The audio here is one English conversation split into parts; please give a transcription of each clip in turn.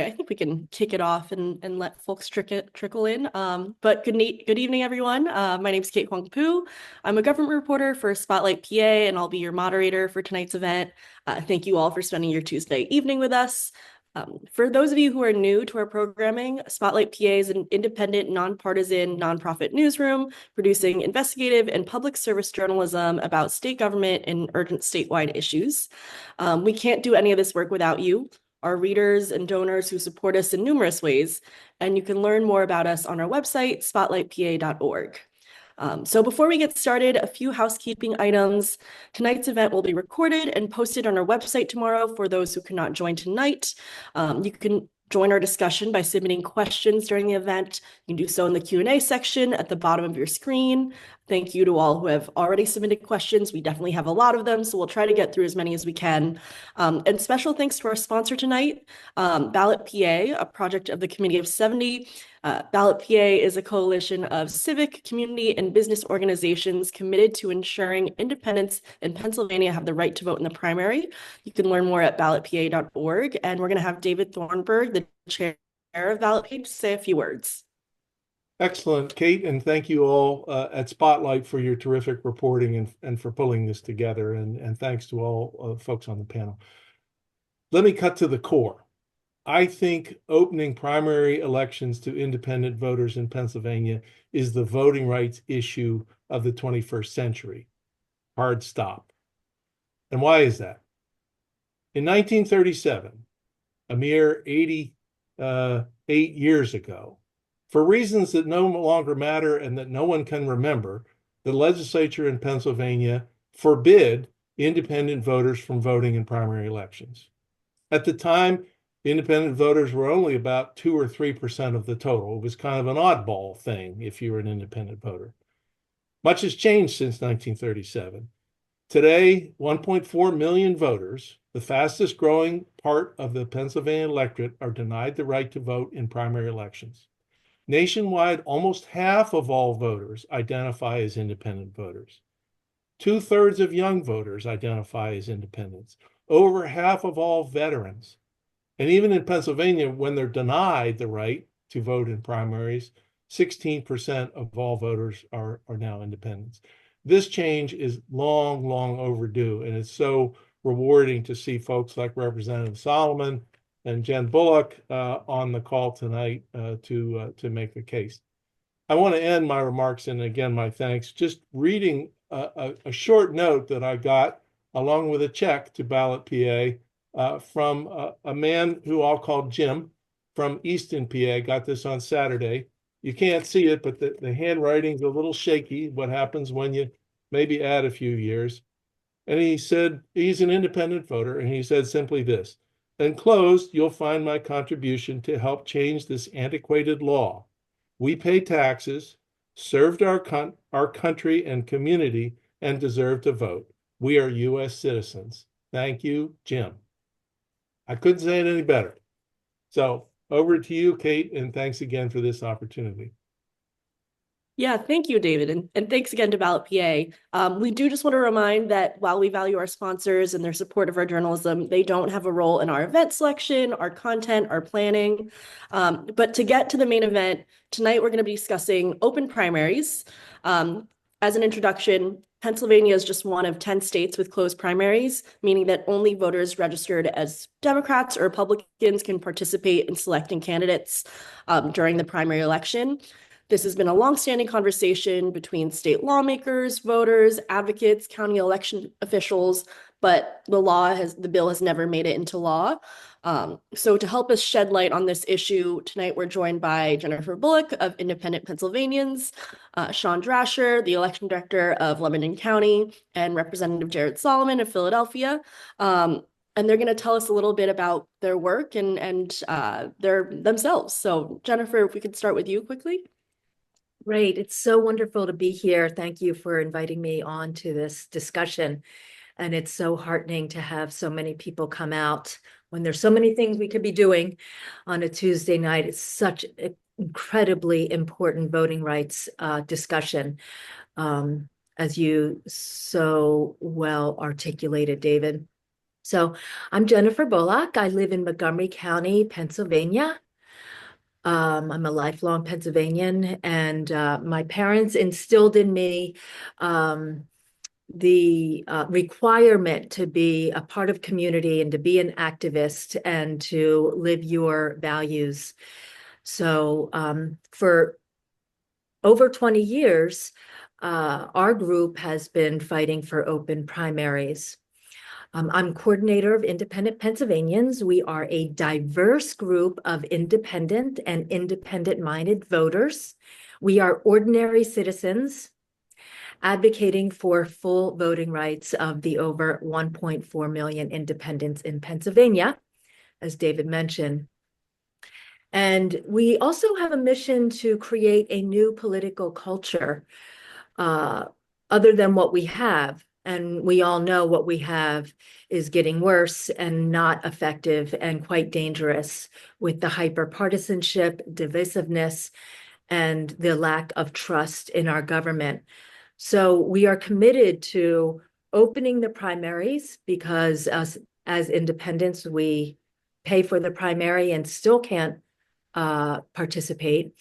I think we can kick it off and let folks trickle in. But good evening, everyone. My name is Kate Huangpu. I'm a government reporter for Spotlight PA, and I'll be your moderator for tonight's event. Thank you all for spending your Tuesday evening with us. For those of you who are new to our programming, Spotlight PA is an independent, nonpartisan, nonprofit newsroom producing investigative and public service journalism about state government and urgent statewide issues. We can't do any of this work without you, our readers and donors who support us in numerous ways, and you can learn more about us on our website, spotlightpa.org. So before we get started, a few housekeeping items. Tonight's event will be recorded and posted on our website tomorrow for those who cannot join tonight. You can join our discussion by submitting questions during the event. You can do so in the Q&A section at the bottom of your screen. Thank you to all who have already submitted questions. We definitely have a lot of them, so we'll try to get through as many as we can. And special thanks to our sponsor tonight, Ballot PA, a project of the Committee of 70. Ballot PA is a coalition of civic, community, and business organizations committed to ensuring independents in Pennsylvania have the right to vote in the primary. You can learn more at ballotpa.org, and we're going to have David Thornburg, the chair of Ballot PA, to say a few words. Excellent, Kate, and thank you all at Spotlight for your terrific reporting and for pulling this together, and thanks to all folks on the panel. Let me cut to the core. I think opening primary elections to independent voters in Pennsylvania is the voting rights issue of the 21st century. Hard stop. And why is that? In 1937, a mere 88 years ago, for reasons that no longer matter and that no one can remember, the legislature in Pennsylvania forbid independent voters from voting in primary elections. At the time, independent voters were only about 2 or 3% of the total. It was kind of an oddball thing if you were an independent voter. Much has changed since 1937. Today, 1.4 million voters, the fastest growing part of the Pennsylvania electorate, are denied the right to vote in primary elections. Nationwide, almost half of all voters identify as independent voters. 2/3 of young voters identify as independents. Over half of all veterans. And even in Pennsylvania, when they're denied the right to vote in primaries, 16% of all voters are now independents. This change is long, long overdue, and it's so rewarding to see folks like Representative Solomon and Jen Bullock on the call tonight to make the case. I want to end my remarks, and again, my thanks, just reading a short note that I got along with a check to Ballot PA from a man who I'll call Jim from Easton, PA. Got this on Saturday. You can't see it, but the handwriting's a little shaky, what happens when you maybe add a few years. And he said he's an independent voter, and he said simply this: "Enclosed, you'll find my contribution to help change this antiquated law. We pay taxes, served our country and community, and deserve to vote. We are U.S. citizens. Thank you, Jim." I couldn't say it any better. So over to you, Kate, and thanks again for this opportunity. Yeah, thank you, David, and thanks again to Ballot PA. We do just want to remind that while we value our sponsors and their support of our journalism, they don't have a role in our event selection, our content, our planning. But to get to the main event, tonight we're going to be discussing open primaries. As an introduction, Pennsylvania is just one of 10 states with closed primaries, meaning that only voters registered as Democrats or Republicans can participate in selecting candidates during the primary election. This has been a longstanding conversation between state lawmakers, voters, advocates, county election officials, but the bill has never made it into law. So to help us shed light on this issue, tonight we're joined by Jennifer Bullock of Independent Pennsylvanians, Sean Drasher, the election director of Lebanon County, and Representative Jared Solomon of Philadelphia. And they're going to tell us a little bit about their work and their themselves. So Jennifer, if we could start with you quickly. Great. It's so wonderful to be here. Thank you for inviting me on to this discussion. And it's so heartening to have so many people come out when there's so many things we could be doing on a Tuesday night. It's such an incredibly important voting rights discussion, as you so well articulated, David. So I'm Jennifer Bullock. I live in Montgomery County, Pennsylvania. I'm a lifelong Pennsylvanian, and my parents instilled in me the requirement to be a part of community and to be an activist and to live your values. So for over 20 years, our group has been fighting for open primaries. I'm coordinator of Independent Pennsylvanians. We are a diverse group of independent and independent-minded voters. We are ordinary citizens advocating for full voting rights of the over 1.4 million independents in Pennsylvania, as David mentioned. And we also have a mission to create a new political culture other than what we have. And we all know what we have is getting worse and not effective and quite dangerous with the hyper-partisanship, divisiveness, and the lack of trust in our government. So we are committed to opening the primaries because us as independents, we pay for the primary and still can't participate.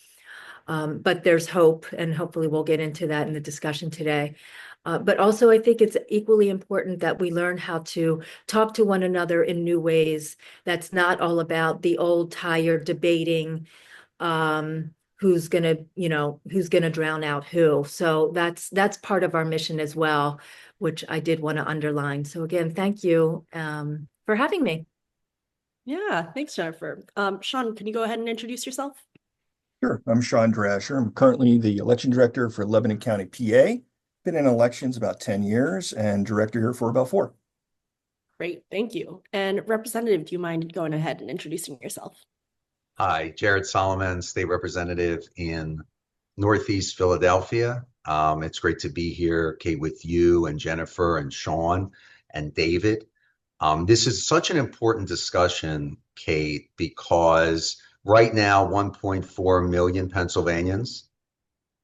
But there's hope, and hopefully we'll get into that in the discussion today. But also, I think it's equally important that we learn how to talk to one another in new ways. That's not all about the old, tired debating who's gonna drown out who. So that's part of our mission as well, which I did want to underline. So again, thank you for having me. Yeah, thanks, Jennifer. Sean, can you go ahead and introduce yourself? Sure. I'm Sean Drasher. I'm currently the election director for Lebanon County, PA. Been in elections about 10 years and director here for about 4. Great, thank you. And Representative, do you mind going ahead and introducing yourself? Hi, Jared Solomon, State Representative in Northeast Philadelphia. It's great to be here, Kate, with you and Jennifer and Sean and David. This is such an important discussion, Kate, because right now 1.4 million Pennsylvanians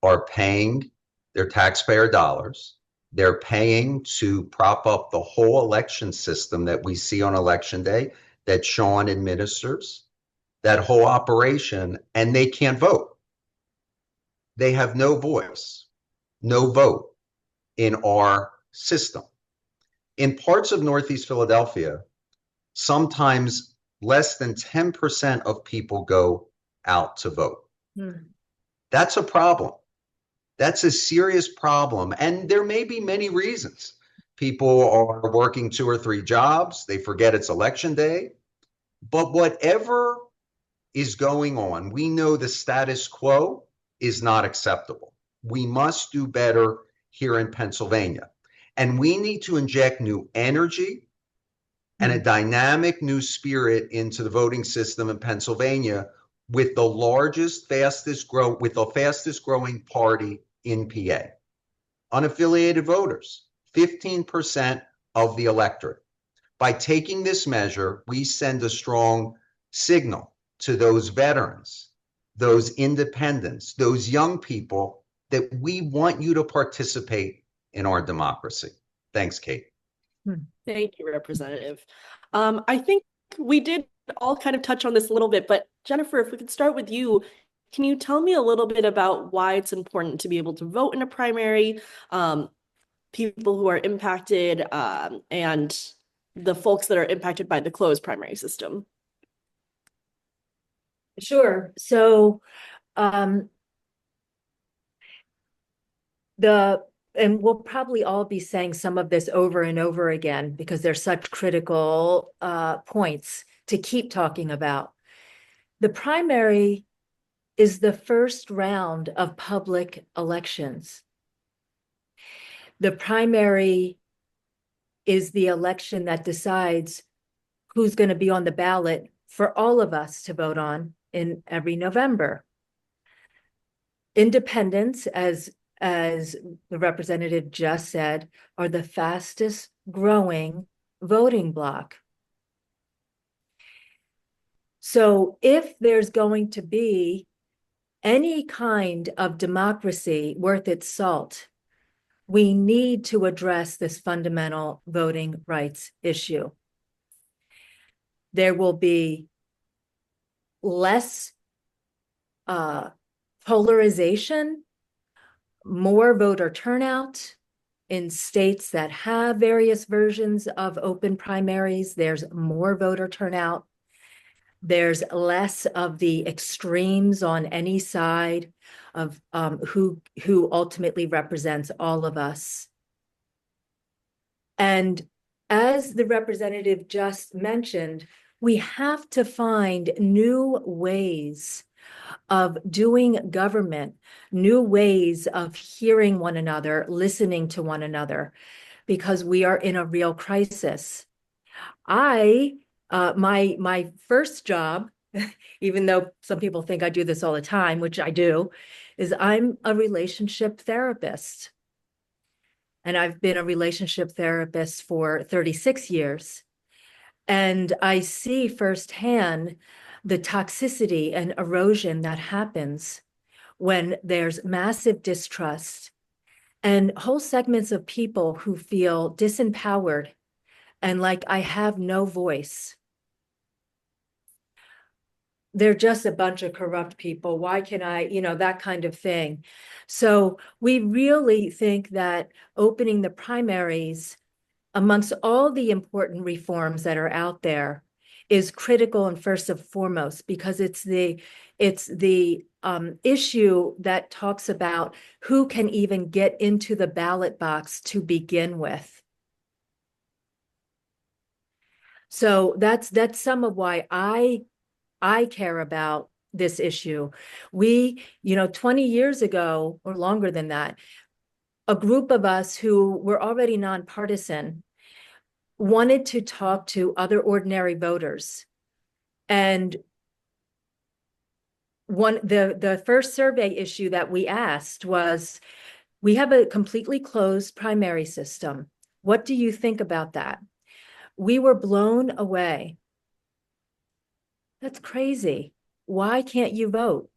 are paying their taxpayer dollars. They're paying to prop up the whole election system that we see on election day that Sean administers, that whole operation, and they can't vote. They have no voice, no vote in our system. In parts of Northeast Philadelphia, sometimes less than 10% of people go out to vote. That's a problem. That's a serious problem. And there may be many reasons. People are working 2 or 3 jobs. They forget it's election day. But whatever is going on, we know the status quo is not acceptable. We must do better here in Pennsylvania. And we need to inject new energy and a dynamic new spirit into the voting system in Pennsylvania with the fastest growing party in PA. Unaffiliated voters, 15% of the electorate. By taking this measure, we send a strong signal to those veterans, those independents, those young people that we want you to participate in our democracy. Thanks, Kate. Thank you, Representative. I think we did all kind of touch on this a little bit, but Jennifer, if we could start with you, can you tell me a little bit about why it's important to be able to vote in a primary, people who are impacted, and the folks that are impacted by the closed primary system? Sure. So and we'll probably all be saying some of this over and over again because they're such critical points to keep talking about. The primary is the first round of public elections. The primary is the election that decides who's going to be on the ballot for all of us to vote on in every November. Independents, as the representative just said, are the fastest growing voting bloc. So if there's going to be any kind of democracy worth its salt, we need to address this fundamental voting rights issue. there will be less polarization, more voter turnout in states that have various versions of open primaries. There's more voter turnout. There's less of the extremes on any side of who ultimately represents all of us. And as the representative just mentioned, we have to find new ways of doing government, new ways of hearing one another, listening to one another, because we are in a real crisis. My first job, even though some people think I do this all the time, which I do, is I'm a relationship therapist. And I've been a relationship therapist for 36 years. And I see firsthand the toxicity and erosion that happens when there's massive distrust and whole segments of people who feel disempowered and like I have no voice. They're just a bunch of corrupt people. Why can I, that kind of thing. So we really think that opening the primaries amongst all the important reforms that are out there is critical and first and foremost, because it's the issue that talks about who can even get into the ballot box to begin with. So that's some of why I care about this issue. We, 20 years ago or longer than that, a group of us who were already nonpartisan wanted to talk to other ordinary voters. And the first survey issue that we asked was, we have a completely closed primary system. What do you think about that? We were blown away. That's crazy. Why can't you vote?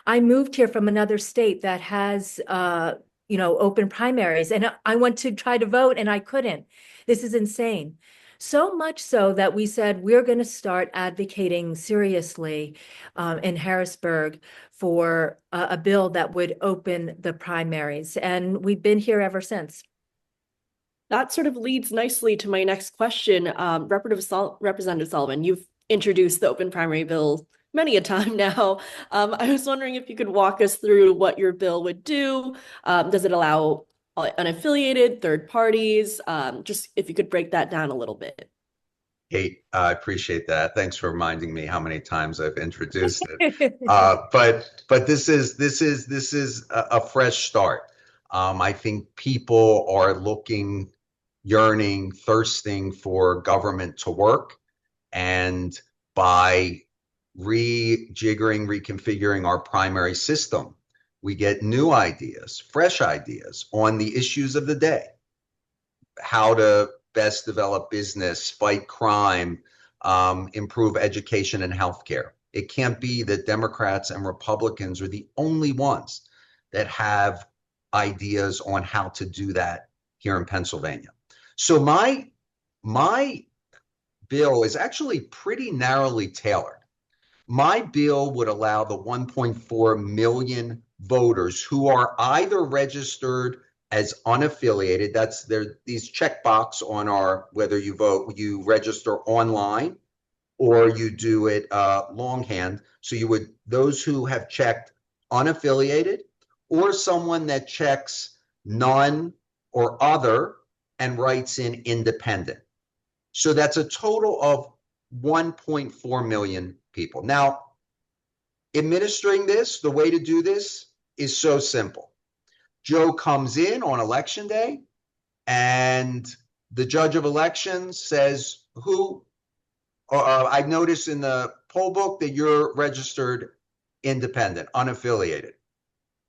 I moved here from another state that has, open primaries, and I went to try to vote and I couldn't. This is insane. So much so that we said we're going to start advocating seriously in Harrisburg for a bill that would open the primaries. And we've been here ever since. That sort of leads nicely to my next question. Representative Sullivan, you've introduced the open primary bill many a time now. I was wondering if you could walk us through what your bill would do. Does it allow unaffiliated third parties? Just if you could break that down a little bit. Kate, I appreciate that. Thanks for reminding me how many times I've introduced it. But this is a fresh start. I think people are looking, yearning, thirsting for government to work, and by rejiggering, reconfiguring our primary system, we get new ideas, fresh ideas on the issues of the day. How to best develop business, fight crime, improve education and healthcare. It can't be that Democrats and Republicans are the only ones that have ideas on how to do that here in Pennsylvania. So my bill is actually pretty narrowly tailored. My bill would allow the 1.4 million voters who are either registered as unaffiliated, that's these checkbox on our, whether you vote, you register online or you do it longhand. So those who have checked unaffiliated, or someone that checks none or other and writes in independent. So that's a total of 1.4 million people. Now, administering this, the way to do this is so simple. Joe comes in on election day and the judge of elections says, I've noticed in the poll book that you're registered independent, unaffiliated.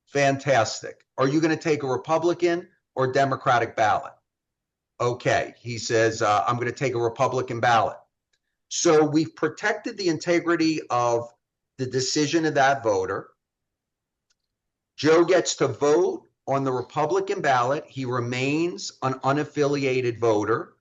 Fantastic. Are you going to take a Republican or Democratic ballot? Okay. He says, I'm going to take a Republican ballot. So we've protected the integrity of the decision of that voter. Joe gets to vote on the Republican ballot. He remains an unaffiliated voter.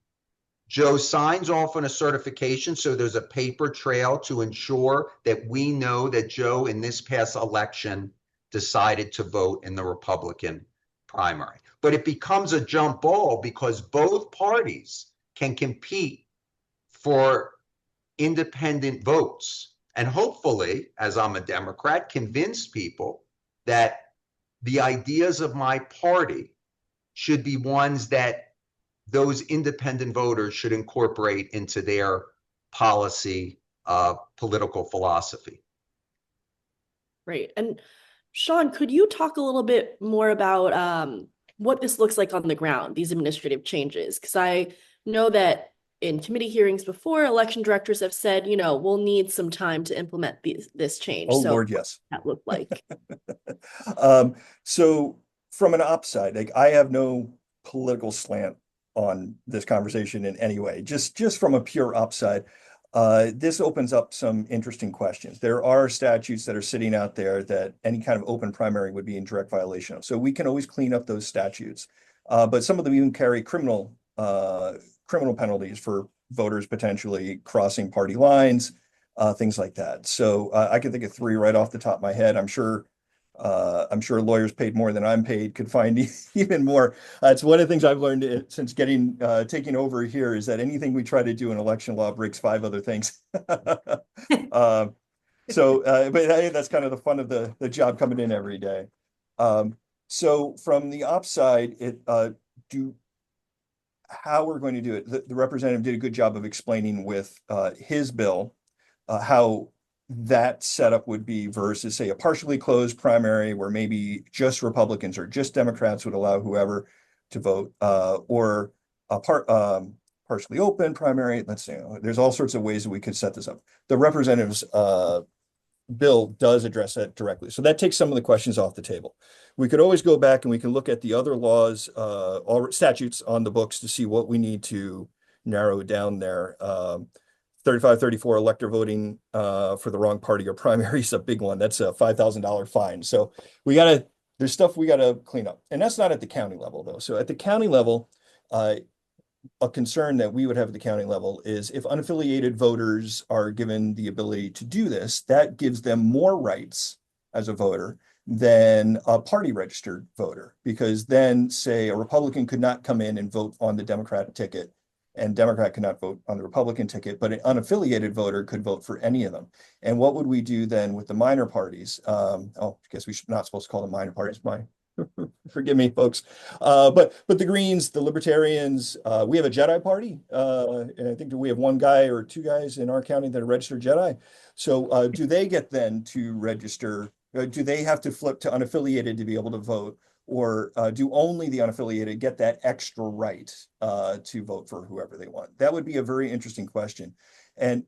Joe signs off on a certification, so there's a paper trail to ensure that we know that Joe in this past election decided to vote in the Republican primary. But it becomes a jump ball because both parties can compete for independent votes. And hopefully, as I'm a Democrat, convince people that the ideas of my party should be ones that those independent voters should incorporate into their policy, political philosophy. Right. And Sean, could you talk a little bit more about what this looks like on the ground, these administrative changes? Because I know that in committee hearings before, election directors have said, you know, we'll need some time to implement this change. Oh, So Lord, yes. what does that look like? So from an ops side, like, I have no political slant on this conversation in any way, just from a pure ops side. This opens up some interesting questions. There are statutes that are sitting out there that any kind of open primary would be in direct violation of. So we can always clean up those statutes. But some of them even carry criminal penalties for voters potentially crossing party lines, things like that. So I can think of 3 right off the top of my head. I'm sure lawyers paid more than I'm paid could find even more. It's one of the things I've learned since taking over here, is that anything we try to do in election law breaks 5 other things. But hey, that's kind of the fun of the job coming in every day. So from the ops side, how we're going to do it. The representative did a good job of explaining with his bill how that setup would be versus, say, a partially closed primary where maybe just Republicans or just Democrats would allow whoever to vote, or a partially open primary. Let's say there's all sorts of ways that we could set this up. The representative's bill does address that directly. So that takes some of the questions off the table. We could always go back and we can look at the other laws, all statutes on the books to see what we need to narrow down there. 3534 elector voting for the wrong party or primary is a big one. That's a $5,000 fine. So there's stuff we gotta clean up. And that's not at the county level though. So at the county level, a concern that we would have at the county level is if unaffiliated voters are given the ability to do this, that gives them more rights as a voter than a party registered voter. Because then, say, a Republican could not come in and vote on the Democratic ticket, and Democrat could not vote on the Republican ticket, but an unaffiliated voter could vote for any of them. And what would we do then with the minor parties? I guess we should not supposed to call them minor parties. Forgive me, folks. But the Greens, the Libertarians, we have a Jedi party. And I think that we have 1 guy or 2 guys in our county that are registered Jedi. So do they get then to register? Do they have to flip to unaffiliated to be able to vote? Or do only the unaffiliated get that extra right to vote for whoever they want? That would be a very interesting question. And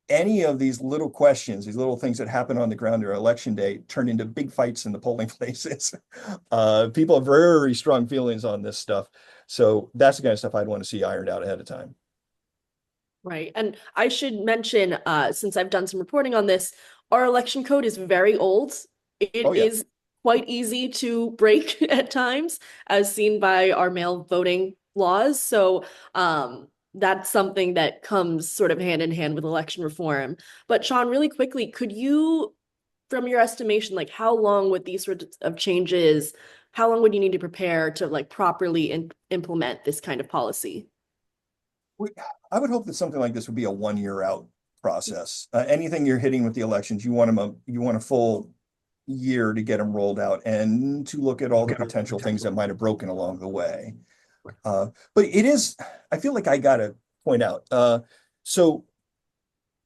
any of these little questions, these little things that happen on the ground or election day, turn into big fights in the polling places. People have very strong feelings on this stuff. So that's the kind of stuff I'd want to see ironed out ahead of time. Right. And I should mention, since I've done some reporting on this, our election code is very old. It is quite easy to break at times, as seen by our mail voting laws. So that's something that comes sort of hand in hand with election reform. But Sean, really quickly, could you, from your estimation, like how long would these sorts of changes, how long would you need to prepare to like properly implement this kind of policy? I would hope that something like this would be a 1-year out process. Anything you're hitting with the elections, you want a full year to get them rolled out and to look at all the potential things that might have broken along the way. But it is, I feel like I gotta point out, so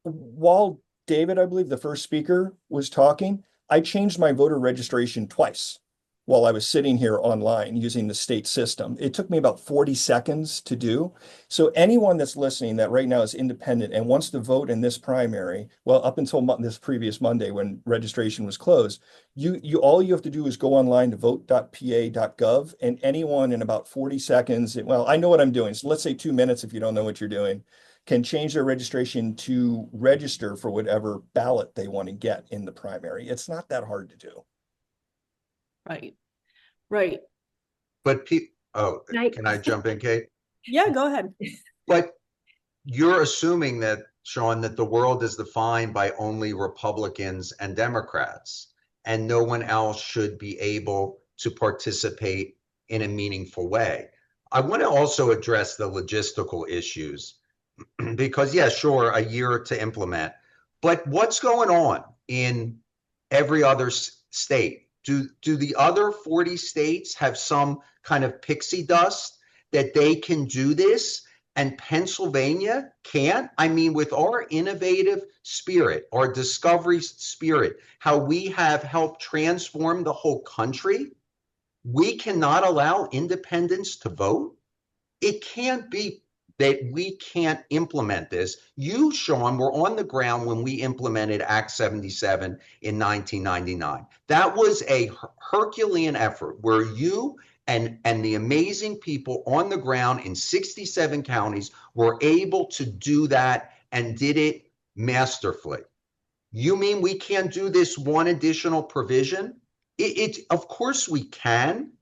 while David, I believe the first speaker, was talking, I changed my voter registration twice while I was sitting here online using the state system. It took me about 40 seconds to do. So anyone that's listening that right now is independent and wants to vote in this primary, well, up until this previous Monday when registration was closed, all you have to do is go online to vote.pa.gov, and anyone in about 40 seconds, well, I know what I'm doing. So let's say 2 minutes if you don't know what you're doing, can change their registration to register for whatever ballot they want to get in the primary. It's not that hard to do. Right. But can I jump in, Kate? Yeah, go ahead. But you're assuming that, Sean, that the world is defined by only Republicans and Democrats, and no one else should be able to participate in a meaningful way. I want to also address the logistical issues because, yeah, sure, a year to implement, but what's going on in every other state? Do the other 40 states have some kind of pixie dust that they can do this and Pennsylvania can't? I mean, with our innovative spirit, our discovery spirit, how we have helped transform the whole country, we cannot allow independents to vote? It can't be that we can't implement this. You, Sean, were on the ground when we implemented Act 77 in 1999. That was a Herculean effort where you and the amazing people on the ground in 67 counties were able to do that and did it masterfully. You mean we can't do this one additional provision? Of course we can,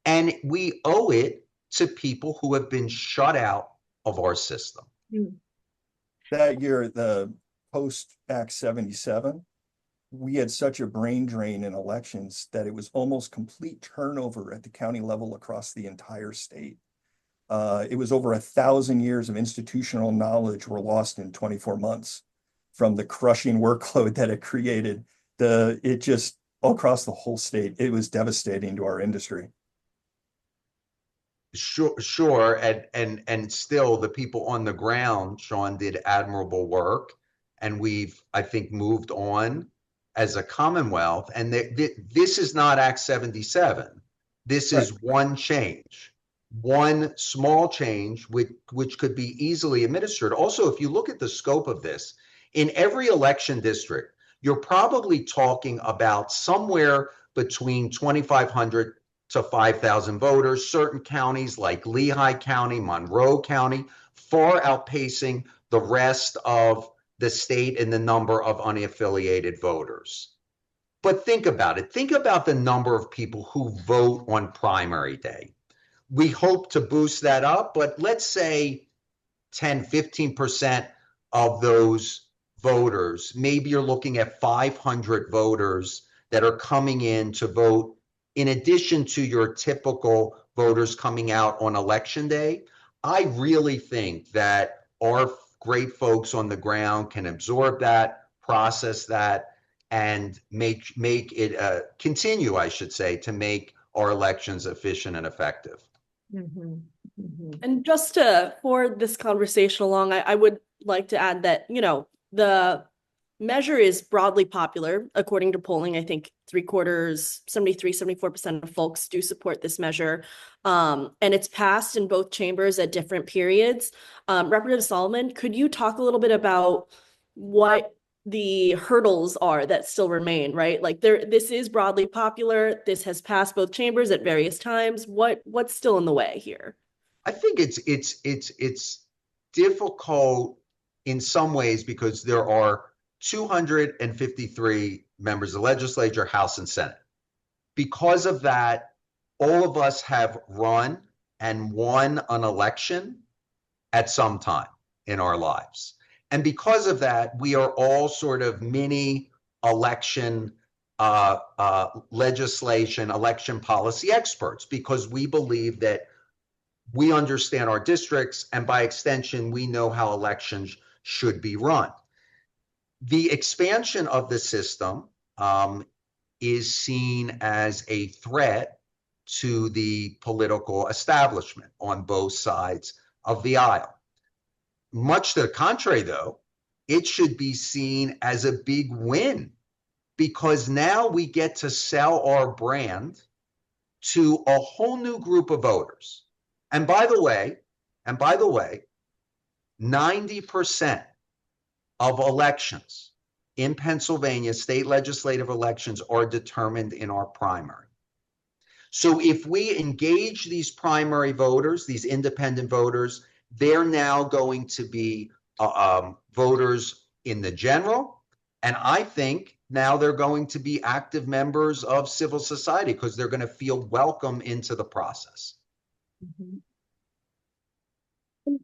and we owe it to people who have been shut out of our system. That year, the post Act 77, we had such a brain drain in elections that it was almost complete turnover at the county level across the entire state. It was over 1,000 years of institutional knowledge were lost in 24 months from the crushing workload that it created. It just all across the whole state, it was devastating to our industry. Sure, and still the people on the ground, Sean, did admirable work, and we've, I think, moved on as a Commonwealth. And this is not Act 77. This is one change, one small change, which could be easily administered. Also, if you look at the scope of this, in every election district, you're probably talking about somewhere between 2,500 to 5,000 voters. Certain counties like Lehigh County, Monroe County, far outpacing the rest of the state in the number of unaffiliated voters. But think about it. Think about the number of people who vote on primary day. We hope to boost that up, but let's say 10, 15% of those voters, maybe you're looking at 500 voters that are coming in to vote in addition to your typical voters coming out on election day. I really think that our great folks on the ground can absorb that, process that, and make it continue, I should say, to make our elections efficient and effective. Mm-hmm. Mm-hmm. And just for this conversation along, I would like to add that, the measure is broadly popular. According to polling, I think 74% of folks do support this measure. And it's passed in both chambers at different periods. Representative Solomon, could you talk a little bit about what the hurdles are that still remain, right? Like this is broadly popular. This has passed both chambers at various times. What's still in the way here? I think it's difficult in some ways because there are 253 members of the legislature, House, and Senate. Because of that, all of us have run and won an election at some time in our lives. And because of that, we are all sort of mini election legislation, election policy experts, because we believe that we understand our districts, and by extension, we know how elections should be run. The expansion of the system is seen as a threat to the political establishment on both sides of the aisle. Much to the contrary, though, it should be seen as a big win because now we get to sell our brand to a whole new group of voters. And by the way, 90% of elections in Pennsylvania, state legislative elections, are determined in our primary. So if we engage these primary voters, these independent voters, they're now going to be voters in the general. And I think now they're going to be active members of civil society because they're going to feel welcome into the process. Mm-hmm.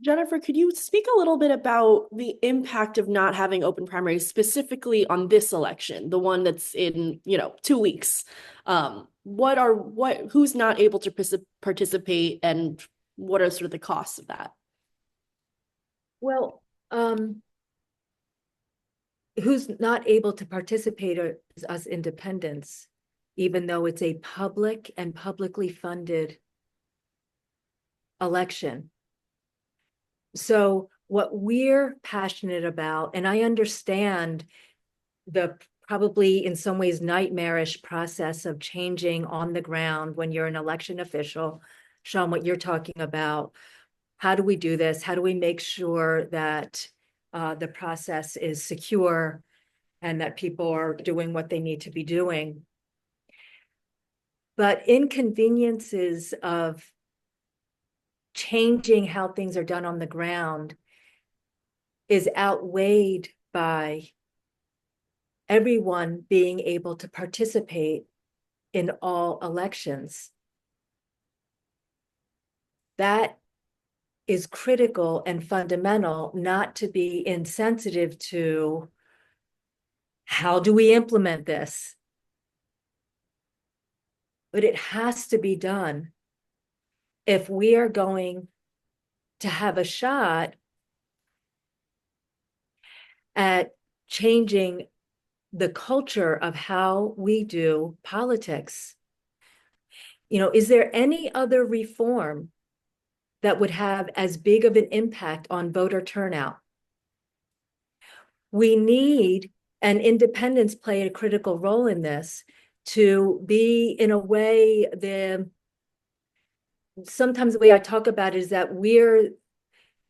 Jennifer, could you speak a little bit about the impact of not having open primaries specifically on this election, the one that's in, 2 weeks? Who's not able to participate, and what are sort of the costs of that? Well, who's not able to participate is us independents, even though it's a public and publicly funded election. So what we're passionate about, and I understand the probably in some ways nightmarish process of changing on the ground when you're an election official. Sean, what you're talking about, how do we do this? How do we make sure that the process is secure and that people are doing what they need to be doing? But inconveniences of changing how things are done on the ground is outweighed by everyone being able to participate in all elections. That is critical and fundamental, not to be insensitive to how do we implement this? But it has to be done if we are going to have a shot at changing the culture of how we do politics. Is there any other reform that would have as big of an impact on voter turnout? We need, and independents play a critical role in this, to be in a way, sometimes the way I talk about it is that we're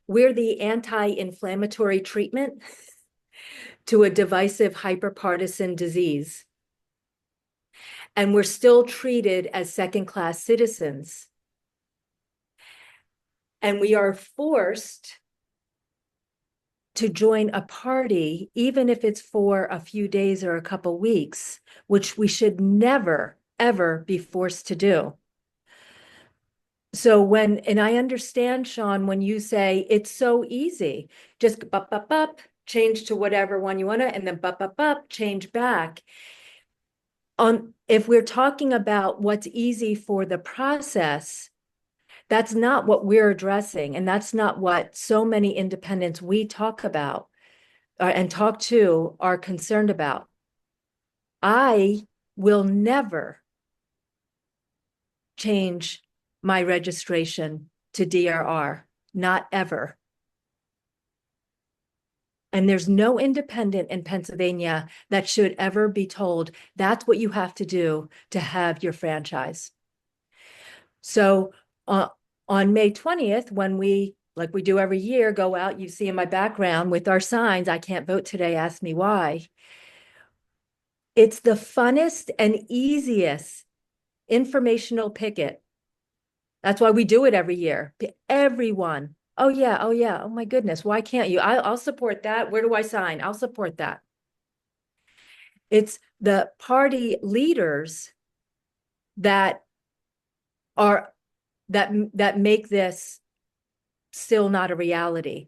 the anti-inflammatory treatment to a divisive hyperpartisan disease. And we're still treated as second-class citizens. And we are forced to join a party, even if it's for a few days or a couple weeks, which we should never, ever be forced to do. So and I understand, Sean, when you say it's so easy, just change to whatever one you want to, and then change back. If we're talking about what's easy for the process, that's not what we're addressing. And that's not what so many independents we talk about and talk to are concerned about. I will never change my registration to DRR, not ever. And there's no independent in Pennsylvania that should ever be told that's what you have to do to have your franchise. So on May 20th, when we, like we do every year, go out, you see in my background with our signs, I can't vote today, ask me why. It's the funnest and easiest informational picket. That's why we do it every year. Everyone. Oh yeah. Oh my goodness. Why can't you? I'll support that. Where do I sign? I'll support that. It's the party leaders that make this still not a reality.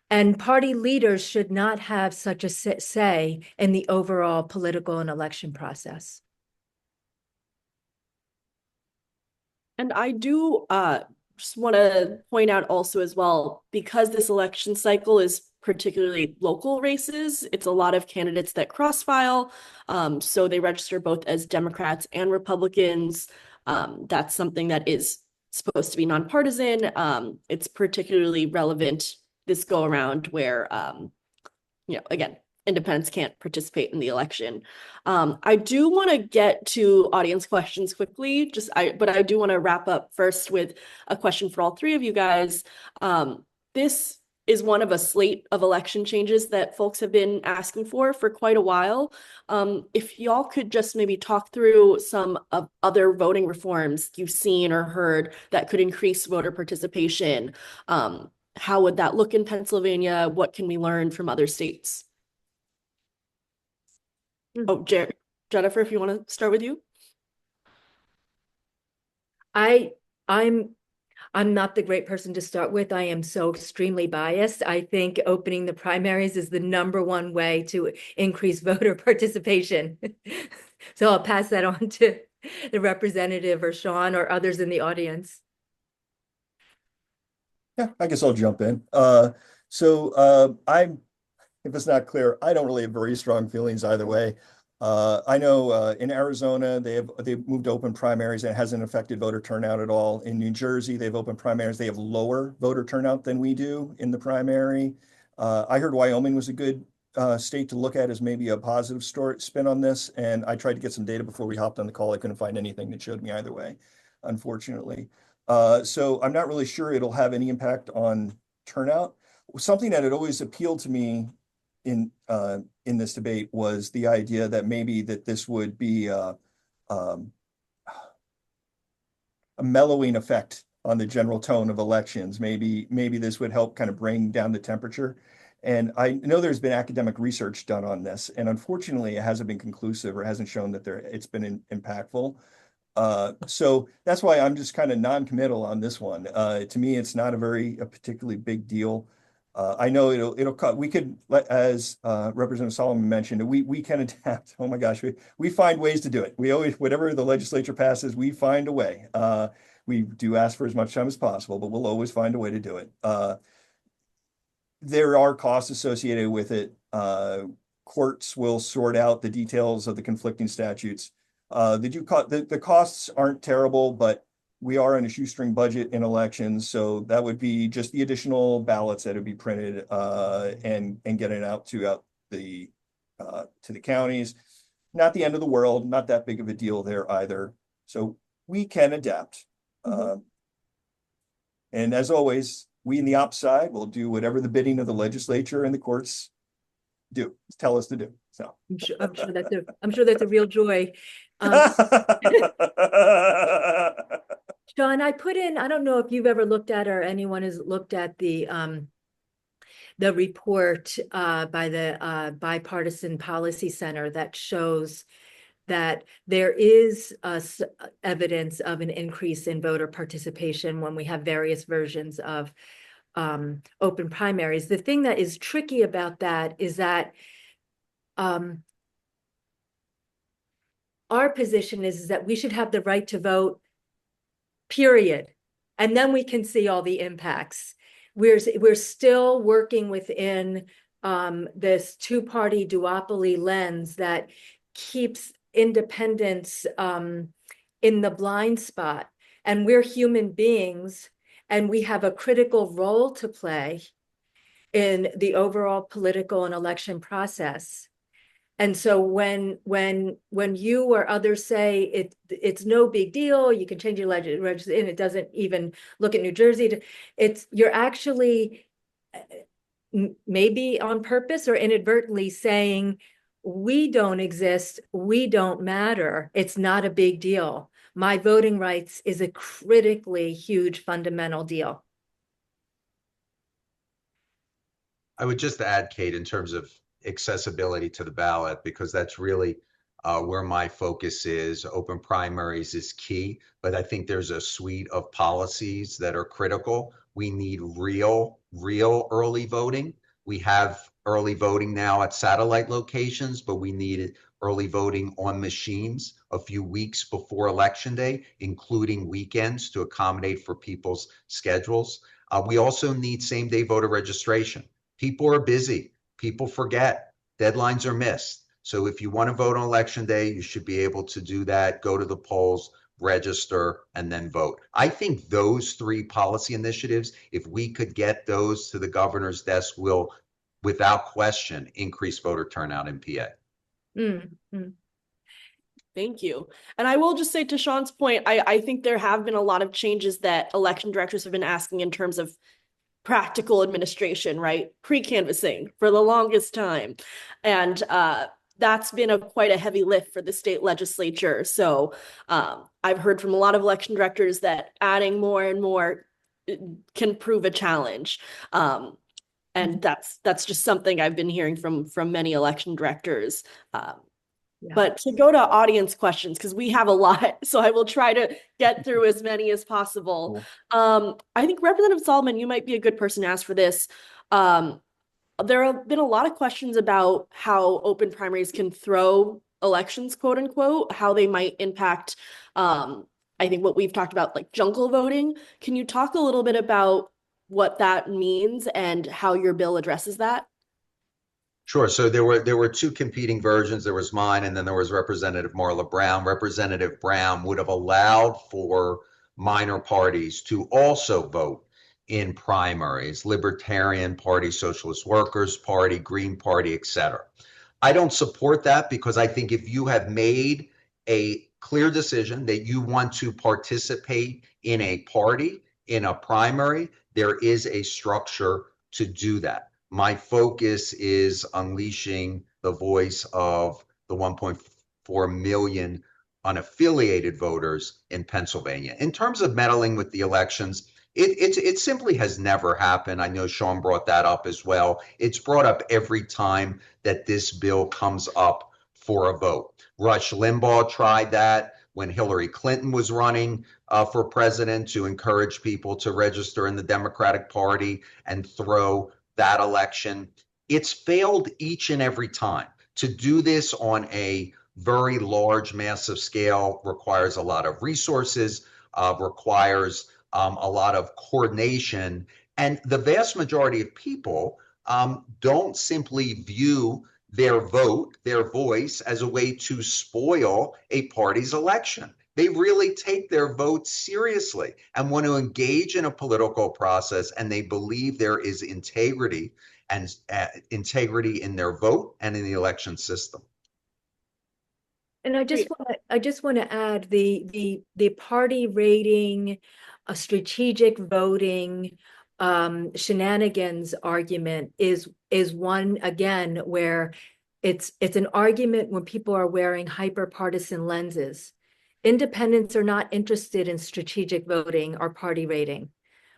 And party leaders should not have such a say in the overall political and election process. And I do just want to point out also as well, because this election cycle is particularly local races, it's a lot of candidates that cross-file. So they register both as Democrats and Republicans. That's something that is supposed to be nonpartisan. It's particularly relevant this go around where, again, independents can't participate in the election. I do want to get to audience questions quickly, but I do want to wrap up first with a question for all three of you guys. This is one of a slate of election changes that folks have been asking for quite a while. If y'all could just maybe talk through some of other voting reforms you've seen or heard that could increase voter participation. How would that look in Pennsylvania? What can we learn from other states? Oh, Jennifer, if you want to start with you. I'm I'm not the great person to start with. I am so extremely biased. I think opening the primaries is the #1 way to increase voter participation. So I'll pass that on to the representative or Sean or others in the audience. Yeah, I guess I'll jump in. If it's not clear, I don't really have very strong feelings either way. I know in Arizona they've moved to open primaries and it hasn't affected voter turnout at all. In New Jersey, they've opened primaries. They have lower voter turnout than we do in the primary. I heard Wyoming was a good state to look at as maybe a positive story spin on this. And I tried to get some data before we hopped on the call. I couldn't find anything that showed me either way, unfortunately. So I'm not really sure it'll have any impact on turnout. Something that had always appealed to me in this debate was the idea that maybe that this would be a mellowing effect on the general tone of elections. Maybe this would help kind of bring down the temperature. And I know there's been academic research done on this, and unfortunately, it hasn't been conclusive or hasn't shown that it's been impactful. So that's why I'm just kind of non-committal on this one. To me, it's not a particularly big deal. I know it'll cut. We could, as Representative Solomon mentioned, we can adapt. Oh my gosh, we find ways to do it. We always, whatever the legislature passes, we find a way. We do ask for as much time as possible, but we'll always find a way to do it. There are costs associated with it. Courts will sort out the details of the conflicting statutes. The costs aren't terrible, but we are in a shoestring budget in elections, so that would be just the additional ballots that would be printed and getting out to the counties. Not the end of the world, not that big of a deal there either. So we can adapt. And as always, we in the ops side will do whatever the bidding of the legislature and the courts tell us to do. So I'm sure that's a real joy. Sean, I put in, I don't know if you've ever looked at or anyone has looked at the report by the Bipartisan Policy Center that shows that there is evidence of an increase in voter participation when we have various versions of open primaries. The thing that is tricky about that is that our position is that we should have the right to vote, period. And then we can see all the impacts. We're still working within this two-party duopoly lens that keeps independence in the blind spot. And we're human beings, and we have a critical role to play in the overall political and election process. And so when you or others say it's no big deal, you can change your legislature, and it doesn't even look at New Jersey, you're actually maybe on purpose or inadvertently saying, we don't exist, we don't matter, it's not a big deal. My voting rights is a critically huge fundamental deal. I would just add, Kate, in terms of accessibility to the ballot, because that's really where my focus is. Open primaries is key, but I think there's a suite of policies that are critical. We need real early voting. We have early voting now at satellite locations, but we need early voting on machines a few weeks before Election Day, including weekends to accommodate for people's schedules. We also need same-day voter registration. People are busy. People forget. Deadlines are missed. So if you want to vote on Election Day, you should be able to do that, go to the polls, register, and then vote. I think those three policy initiatives, if we could get those to the governor's desk, will, without question, increase voter turnout in PA. Thank you. And I will just say, to Sean's point, I think there have been a lot of changes that election directors have been asking in terms of practical administration, right? Pre-canvassing for the longest time. And that's been quite a heavy lift for the state legislature. So I've heard from a lot of election directors that adding more and more can prove a challenge. And that's just something I've been hearing from many election directors. Yeah. But to go to audience questions, because we have a lot, so I will try to get through as many as possible. I think Representative Solomon, you might be a good person to ask for this. There have been a lot of questions about how open primaries can throw elections, quote unquote, how they might impact, I think what we've talked about, like jungle voting. Can you talk a little bit about what that means and how your bill addresses that? Sure. So there were two competing versions. There was mine, and then there was Representative Marla Brown. Representative Brown would have allowed for minor parties to also vote in primaries, Libertarian Party, Socialist Workers Party, Green Party, etc. I don't support that because I think if you have made a clear decision that you want to participate in a party, in a primary, there is a structure to do that. My focus is unleashing the voice of the 1.4 million unaffiliated voters in Pennsylvania. In terms of meddling with the elections, it simply has never happened. I know Sean brought that up as well. It's brought up every time that this bill comes up for a vote. Rush Limbaugh tried that when Hillary Clinton was running for president to encourage people to register in the Democratic Party and throw that election. It's failed each and every time. To do this on a very large, massive scale requires a lot of resources, requires a lot of coordination. And the vast majority of people don't simply view their vote, their voice, as a way to spoil a party's election. They really take their vote seriously and want to engage in a political process, and they believe there is integrity and integrity in their vote and in the election system. And I just want to add the party rating, a strategic voting, shenanigans argument is one again where it's an argument when people are wearing hyper partisan lenses. Independents are not interested in strategic voting or party rating.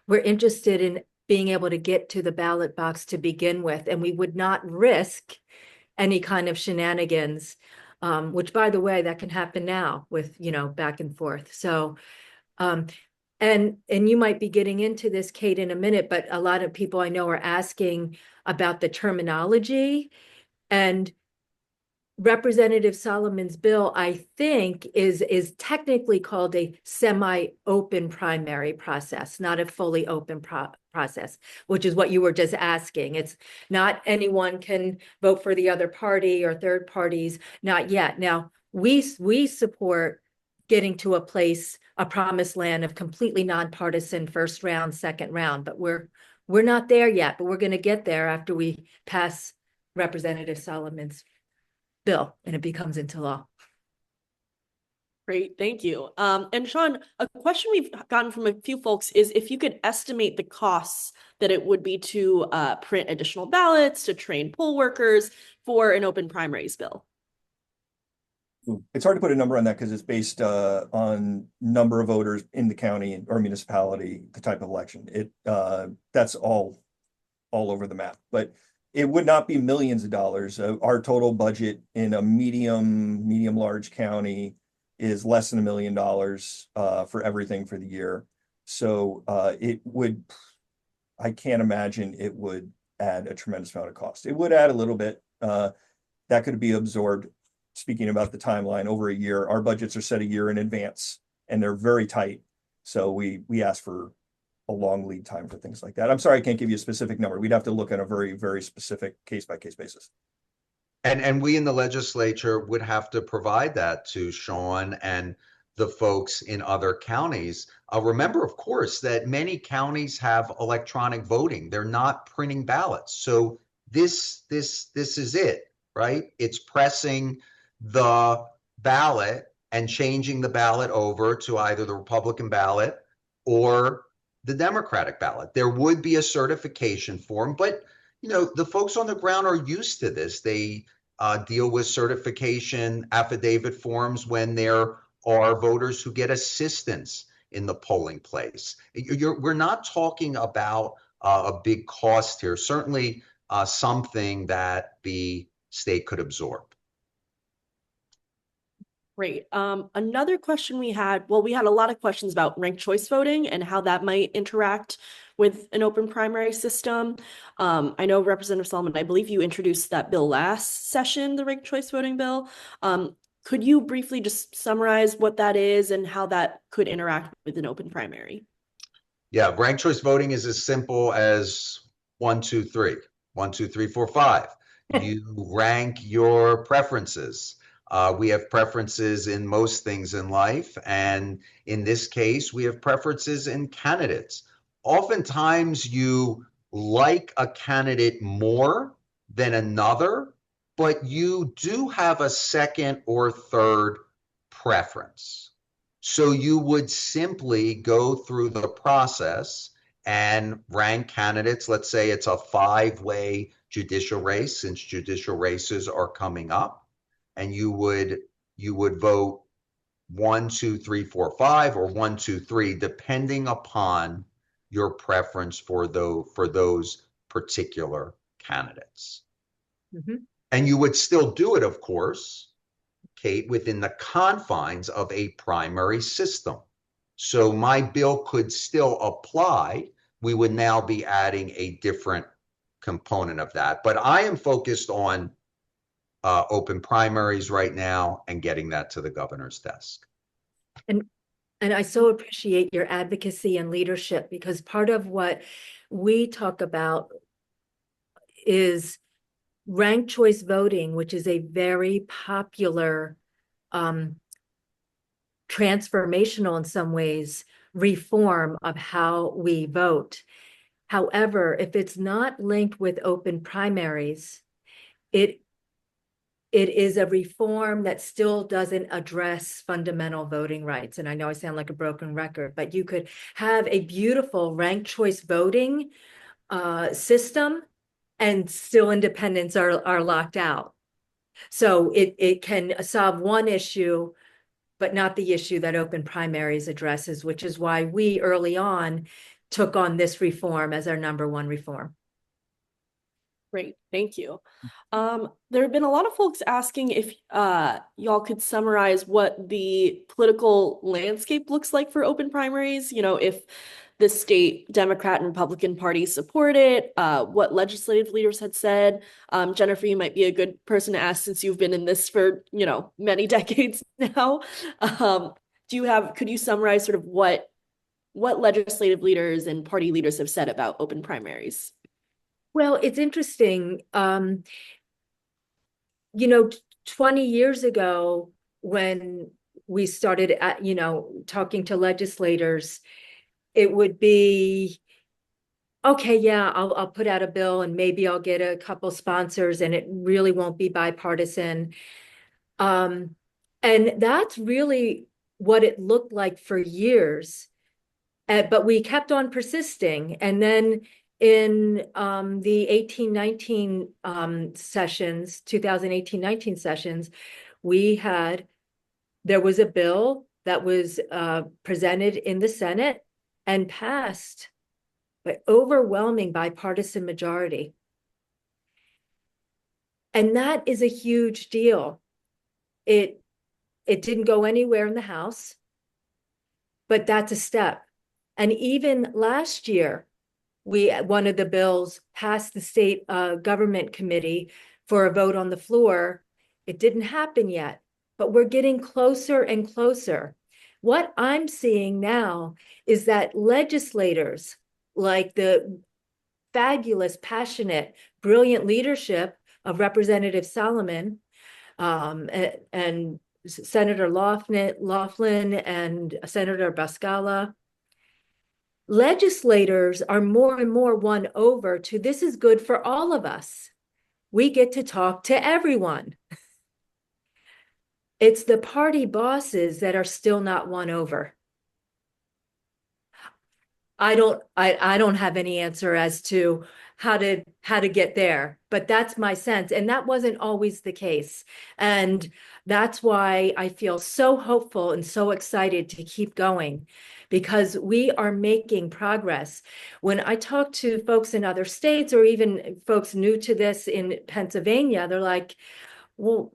We're interested in being able to get to the ballot box to begin with, and we would not risk any kind of shenanigans, which, by the way, that can happen now with, back and forth. So, and you might be getting into this, Kate, in a minute, but a lot of people I know are asking about the terminology. And Representative Solomon's bill, I think, is technically called a semi-open primary process, not a fully open process, which is what you were just asking. It's not anyone can vote for the other party or third parties, not yet. Now, we support getting to a place, a promised land of completely nonpartisan first round, second round, but we're not there yet, but we're going to get there after we pass Representative Solomon's bill and it becomes into law. Great, thank you. And Sean, a question we've gotten from a few folks is if you could estimate the costs that it would be to print additional ballots, to train poll workers for an open primaries bill. It's hard to put a number on that because it's based on number of voters in the county or municipality, the type of election. That's all over the map, but it would not be millions of dollars. Our total budget in a medium large county is less than $1 million for everything for the year. So I can't imagine it would add a tremendous amount of cost. It would add a little bit. That could be absorbed. Speaking about the timeline, over a year, our budgets are set a year in advance and they're very tight. So we ask for a long lead time for things like that. I'm sorry, I can't give you a specific number. We'd have to look at a very, very specific case by case basis. And we in the legislature would have to provide that to Sean and the folks in other counties. Remember, of course, that many counties have electronic voting. They're not printing ballots. So this is it, right? It's pressing the ballot and changing the ballot over to either the Republican ballot or the Democratic ballot. There would be a certification form, but the folks on the ground are used to this. They deal with certification affidavit forms when there are voters who get assistance in the polling place. We're not talking about a big cost here, certainly something that the state could absorb. Great. Another question we had, well, we had a lot of questions about ranked choice voting and how that might interact with an open primary system. I know Representative Solomon, I believe you introduced that bill last session, the ranked choice voting bill. Could you briefly just summarize what that is and how that could interact with an open primary? Yeah, ranked choice voting is as simple as 1, 2, 3, 1, 2, 3, 4, 5. You rank your preferences. We have preferences in most things in life, and in this case, we have preferences in candidates. Oftentimes, you like a candidate more than another, but you do have a second or third preference. So you would simply go through the process and rank candidates. Let's say it's a 5-way judicial race, since judicial races are coming up, and you would vote 1, 2, 3, 4, 5, or 1, 2, 3, depending upon your preference for those particular candidates. Mhm. And you would still do it, of course, Kate, within the confines of a primary system. So my bill could still apply. We would now be adding a different component of that. But I am focused on open primaries right now and getting that to the governor's desk. And I so appreciate your advocacy and leadership, because part of what we talk about is ranked choice voting, which is a very popular, transformational in some ways, reform of how we vote. However, if it's not linked with open primaries, it is a reform that still doesn't address fundamental voting rights. And I know I sound like a broken record, but you could have a beautiful ranked choice voting system and still independents are locked out. So it can solve one issue, but not the issue that open primaries addresses, which is why we early on took on this reform as our #1 reform. Great, thank you. There have been a lot of folks asking if y'all could summarize what the political landscape looks like for open primaries. You know, if the state Democrat and Republican parties support it, what legislative leaders had said. Jennifer, you might be a good person to ask since you've been in this for, you know, many decades now. Could you summarize sort of what legislative leaders and party leaders have said about open primaries? Well, it's interesting. You know, 20 years ago, when we started talking to legislators, it would be, okay, yeah, I'll put out a bill and maybe I'll get a couple sponsors and it really won't be bipartisan. And that's really what it looked like for years. But we kept on persisting. And then in the 18-19 sessions, 2018-19 sessions, there was a bill that was presented in the Senate and passed by overwhelming bipartisan majority. And that is a huge deal. It didn't go anywhere in the House, but that's a step. And even last year, one of the bills passed the state government committee for a vote on the floor. It didn't happen yet, but we're getting closer and closer. What I'm seeing now is that legislators, like the fabulous, passionate, brilliant leadership of Representative Solomon and Senator Laughlin and Senator Bascala, legislators are more and more won over to this is good for all of us. We get to talk to everyone. It's the party bosses that are still not won over. I don't have any answer as to how to get there, but that's my sense. And that wasn't always the case. And that's why I feel so hopeful and so excited to keep going, because we are making progress. When I talk to folks in other states or even folks new to this in Pennsylvania, they're like, well,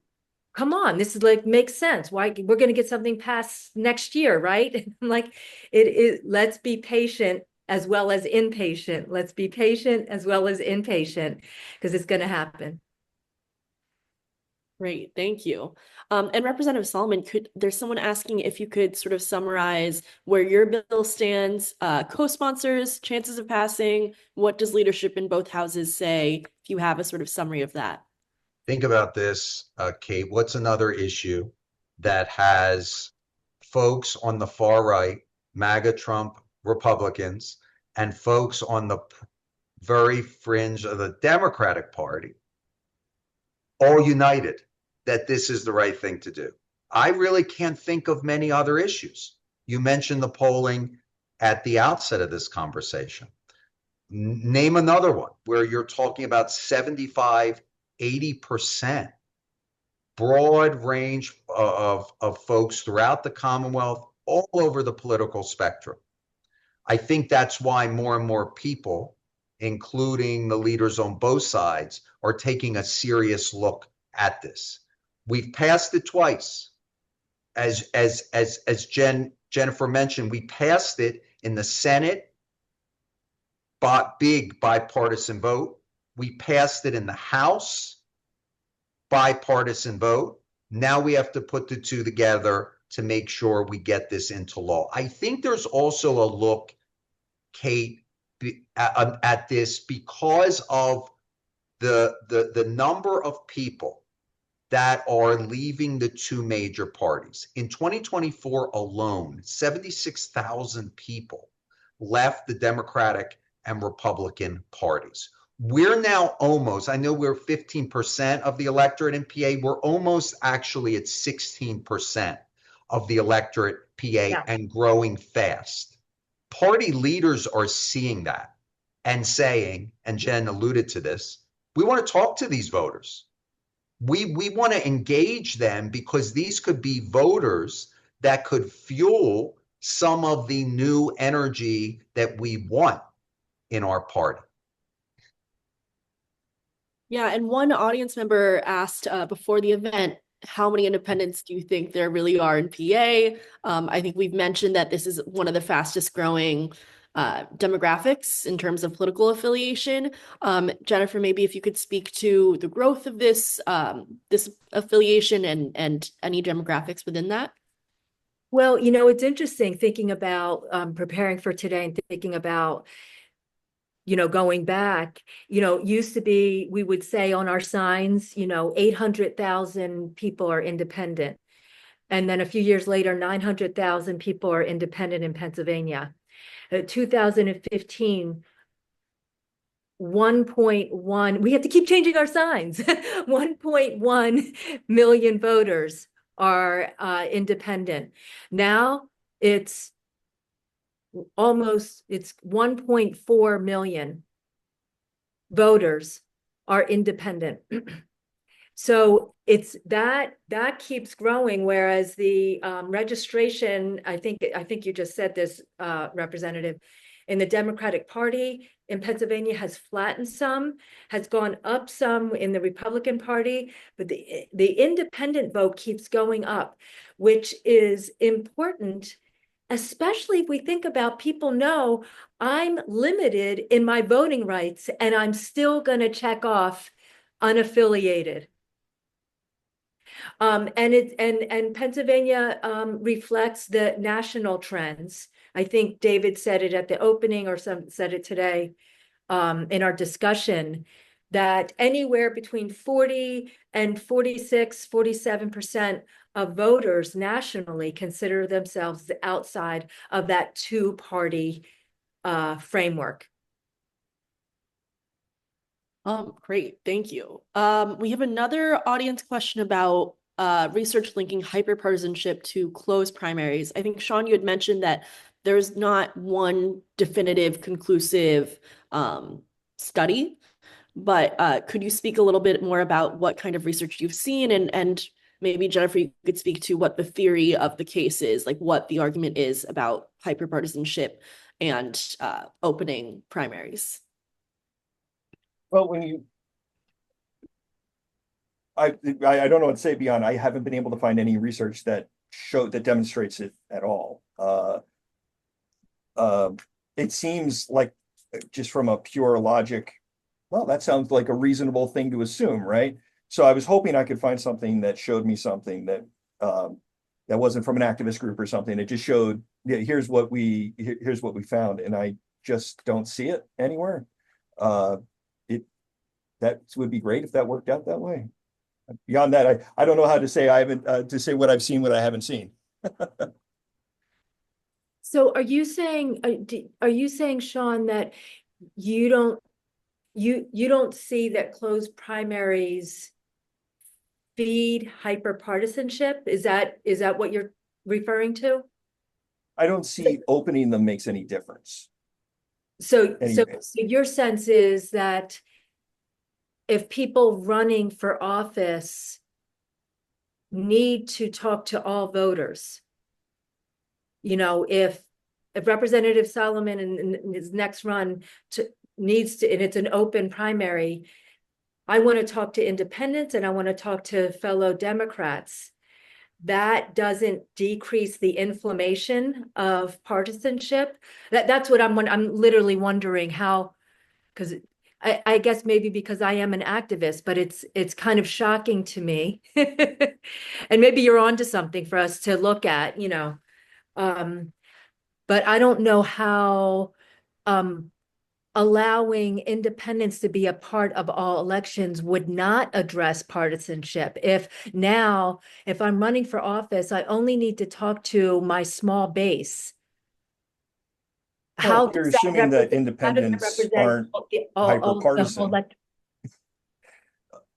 come on, this is like, makes sense. Why we're going to get something passed next year, right? Like it is, let's be patient as well as impatient. Let's be patient as well as impatient because it's going to happen. Great, thank you. And Representative Solomon, there's someone asking if you could sort of summarize where your bill stands, co-sponsors, chances of passing, what does leadership in both houses say, if you have a sort of summary of that? Think about this, Kate. What's another issue that has folks on the far right, MAGA Trump Republicans, and folks on the very fringe of the Democratic Party all united that this is the right thing to do? I really can't think of many other issues. You mentioned the polling at the outset of this conversation. Name another one where you're talking about 75, 80% broad range of folks throughout the Commonwealth, all over the political spectrum. I think that's why more and more people, including the leaders on both sides, are taking a serious look at this. We've passed it twice. As Jennifer mentioned, we passed it in the Senate, big bipartisan vote. We passed it in the House, bipartisan vote. Now we have to put the two together to make sure we get this into law. I think there's also a look, Kate, at this because of the number of people that are leaving the two major parties. In 2024 alone, 76,000 people left the Democratic and Republican parties. We're now almost, I know we're 15% of the electorate in PA, we're almost actually at 16% of the electorate PA and growing fast. Party leaders are seeing that and saying, and Jen alluded to this, we want to talk to these voters. We want to engage them because these could be voters that could fuel some of the new energy that we want in our party. Yeah, and one audience member asked before the event, how many independents do you think there really are in PA? I think we've mentioned that this is one of the fastest growing demographics in terms of political affiliation. Jennifer, maybe if you could speak to the growth of this this affiliation and any demographics within that. Well, you know, it's interesting thinking about preparing for today and thinking about, you know, going back, you know, used to be, we would say on our signs, you know, 800,000 people are independent. And then a few years later, 900,000 people are independent in Pennsylvania. 2015, 1.1, we have to keep changing our signs. 1.1 million voters are independent. Now it's 1.4 million voters are independent. So it's that keeps growing, whereas the registration, I think you just said this, Representative, in the Democratic Party in Pennsylvania has flattened some, has gone up some in the Republican Party, but the independent vote keeps going up, which is important, especially if we think about people know I'm limited in my voting rights and I'm still going to check off unaffiliated. And Pennsylvania reflects the national trends. I think David said it at the opening or said it today in our discussion, that anywhere between 40 and 46, 47% of voters nationally consider themselves outside of that two-party framework. Great, thank you. We have another audience question about research linking hyperpartisanship to closed primaries. I think, Sean, you had mentioned that there's not one definitive, conclusive study, but could you speak a little bit more about what kind of research you've seen, and maybe, Jennifer, you could speak to what the theory of the case is, like what the argument is about hyperpartisanship and opening primaries? Well, when I don't know what to say beyond. I haven't been able to find any research that demonstrates it at all. It seems like just from a pure logic, well, that sounds like a reasonable thing to assume, right? So I was hoping I could find something that showed me something that that wasn't from an activist group or something. It just showed, yeah, here's what we found, and I just don't see it anywhere. That would be great if that worked out that way. Beyond that, I don't know how to say. I haven't to say what I've seen, what I haven't seen. So are you saying, Sean, that you don't see that closed primaries feed hyperpartisanship? Is that what you're referring to? I don't see opening them makes any difference. So Anyway. your sense is that if people running for office need to talk to all voters, if Representative Solomon in his next run needs to, and it's an open primary, I want to talk to independents and I want to talk to fellow Democrats. That doesn't decrease the inflammation of partisanship. That's what I'm literally wondering how, because I guess maybe because I am an activist, but it's kind of shocking to me. And maybe you're onto something for us to look at, but I don't know how allowing independents to be a part of all elections would not address partisanship. If I'm running for office, I only need to talk to my small base. Well, you're assuming that independents aren't hyperpartisan.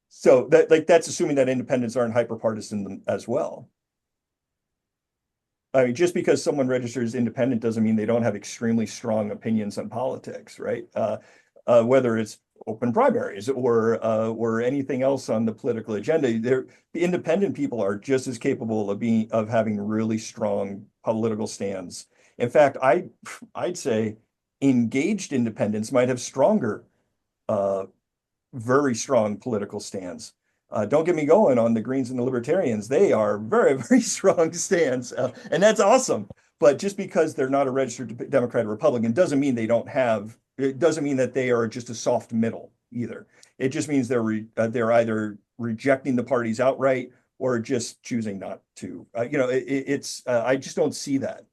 So that's assuming that independents aren't hyperpartisan as well. I mean, just because someone registers independent doesn't mean they don't have extremely strong opinions on politics, right? Whether it's open primaries or anything else on the political agenda, the independent people are just as capable of having really strong political stands. In fact, I'd say engaged independents might have stronger, very strong political stands. Don't get me going on the Greens and the Libertarians. They are very, very strong stands, and that's awesome. But just because they're not a registered Democrat or Republican doesn't mean it doesn't mean that they are just a soft middle either. It just means they're either rejecting the parties outright or just choosing not to. I just don't see that.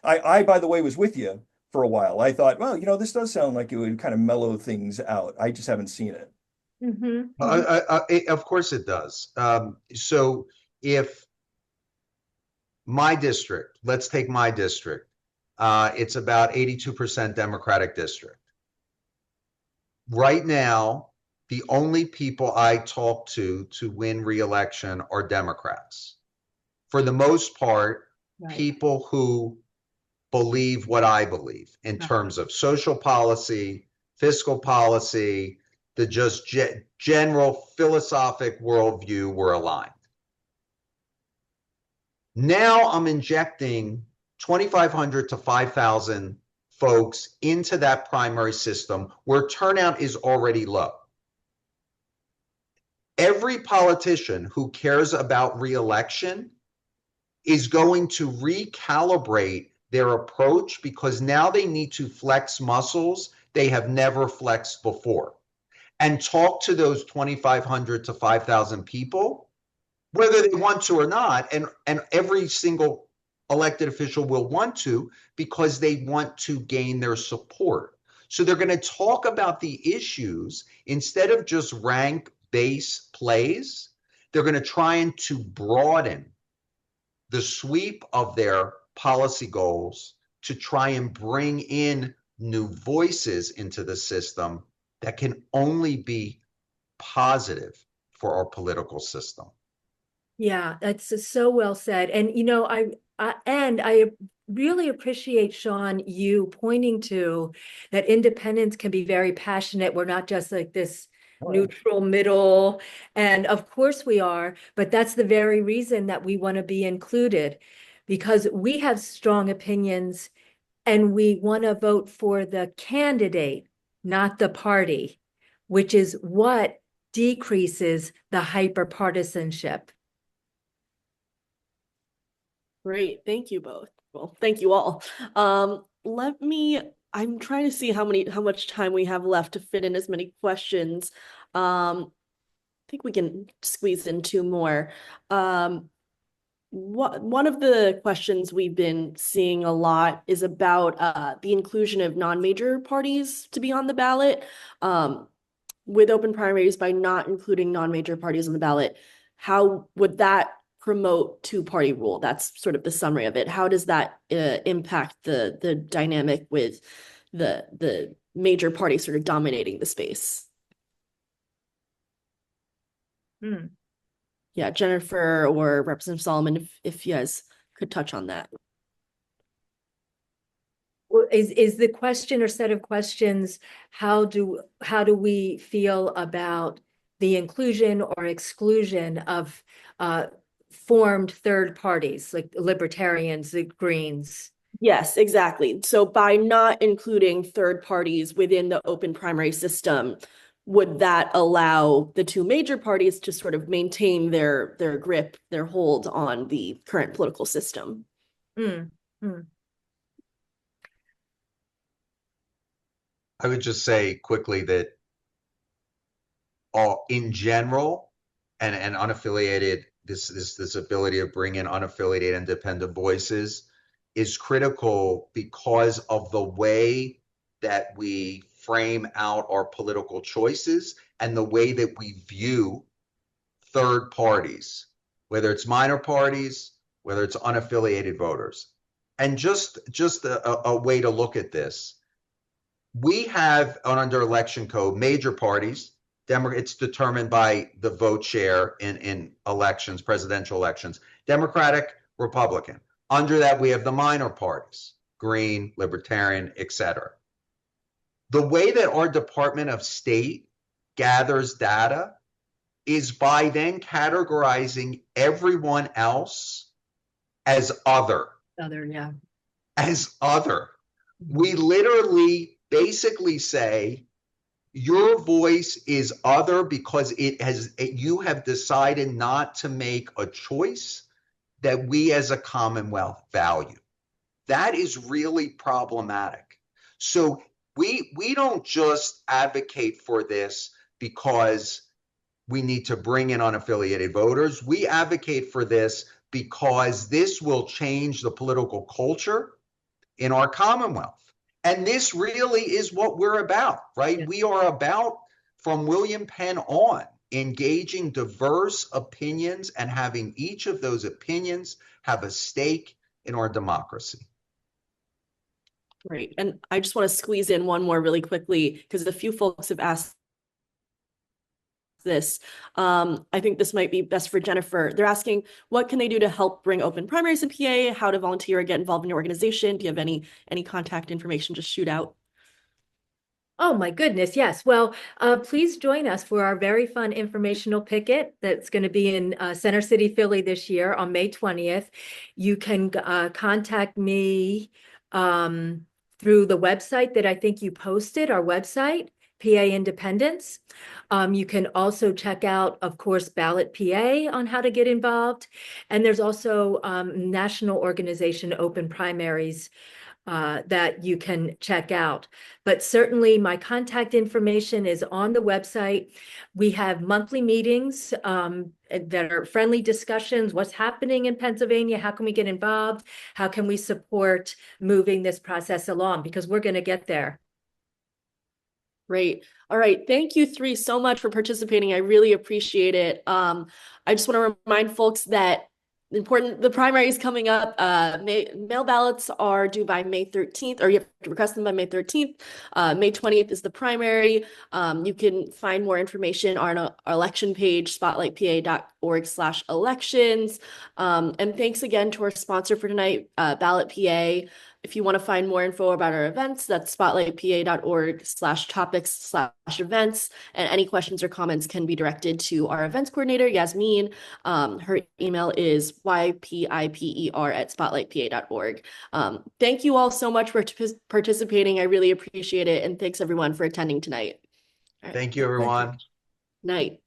I, by the way, was with you for a while. I thought, well, this does sound like it would kind of mellow things out. I just haven't seen it. Of course it does. So if my district, let's take my district, it's about 82% Democratic district. Right now, the only people I talk to win re-election are Democrats. For the most part, people who believe what I believe in terms of social policy, fiscal policy, the just general philosophic worldview were aligned. Now I'm injecting 2,500 to 5,000 folks into that primary system where turnout is already low. Every politician who cares about re-election is going to recalibrate their approach because now they need to flex muscles they have never flexed before. And talk to those 2,500 to 5,000 people, whether they want to or not. And every single elected official will want to because they want to gain their support. So they're going to talk about the issues instead of just rank base plays. They're going to try to broaden the sweep of their policy goals to try and bring in new voices into the system that can only be positive for our political system. Yeah, that's so well said. And I really appreciate, Sean, you pointing to that independents can be very passionate. We're not just like this neutral middle. And of course we are, but that's the very reason that we want to be included, because we have strong opinions and we want to vote for the candidate, not the party, which is what decreases the hyperpartisanship. Great. Thank you both. Well, thank you all. I'm trying to see how much time we have left to fit in as many questions. I think we can squeeze in two more. One of the questions we've been seeing a lot is about the inclusion of non-major parties to be on the ballot. With open primaries, by not including non-major parties on the ballot, how would that promote two-party rule? That's sort of the summary of it. How does that impact the dynamic with the major party sort of dominating the space? Yeah, Jennifer or Representative Solomon, if you guys could touch on that. Well, is the question or set of questions, how do we feel about the inclusion or exclusion of formed third parties like libertarians, the Greens? Yes, exactly. So by not including third parties within the open primary system, would that allow the two major parties to sort of maintain their grip, their hold on the current political system? I would just say quickly that in general and unaffiliated, this ability to bring in unaffiliated independent voices is critical because of the way that we frame out our political choices and the way that we view third parties, whether it's minor parties, whether it's unaffiliated voters. And just a way to look at this, we have under election code major parties. It's determined by the vote share in elections, presidential elections, Democratic, Republican. Under that, we have the minor parties, Green, Libertarian, etc. The way that our Department of State gathers data is by then categorizing everyone else as other. Yeah. As other. We literally basically say your voice is other because you have decided not to make a choice that we as a Commonwealth value. That is really problematic. So we don't just advocate for this because we need to bring in unaffiliated voters. We advocate for this because this will change the political culture in our Commonwealth. And this really is what we're about, right? Yeah. We are about, from William Penn on, engaging diverse opinions and having each of those opinions have a stake in our democracy. Great. And I just want to squeeze in one more really quickly, because a few folks have asked this. I think this might be best for Jennifer. They're asking, what can they do to help bring open primaries in PA? How to volunteer or get involved in your organization? Do you have any contact information? Just shoot out. Oh my goodness, yes. Well, please join us for our very fun informational picket that's going to be in Center City, Philly this year on May 20th. You can contact me through the website that I think you posted, our website, PA Independence. You can also check out, of course, Ballot PA on how to get involved. And there's also national organization open primaries that you can check out. But certainly my contact information is on the website. We have monthly meetings that are friendly discussions. What's happening in Pennsylvania? How can we get involved? How can we support moving this process along? Because we're going to get there. Great. All right. Thank you three so much for participating. I really appreciate it. I just want to remind folks that the primary is coming up. Mail ballots are due by May 13th, or you have to request them by May 13th. May 20th is the primary. You can find more information on our election page, spotlightpa.org/elections. And thanks again to our sponsor for tonight, Ballot PA. If you want to find more info about our events, that's spotlightpa.org/topics/events. And any questions or comments can be directed to our events coordinator, Yasmin. Her email is ypiper@spotlightpa.org. Thank you all so much for participating. I really appreciate it. And thanks everyone for attending tonight. Thank you, everyone. Night.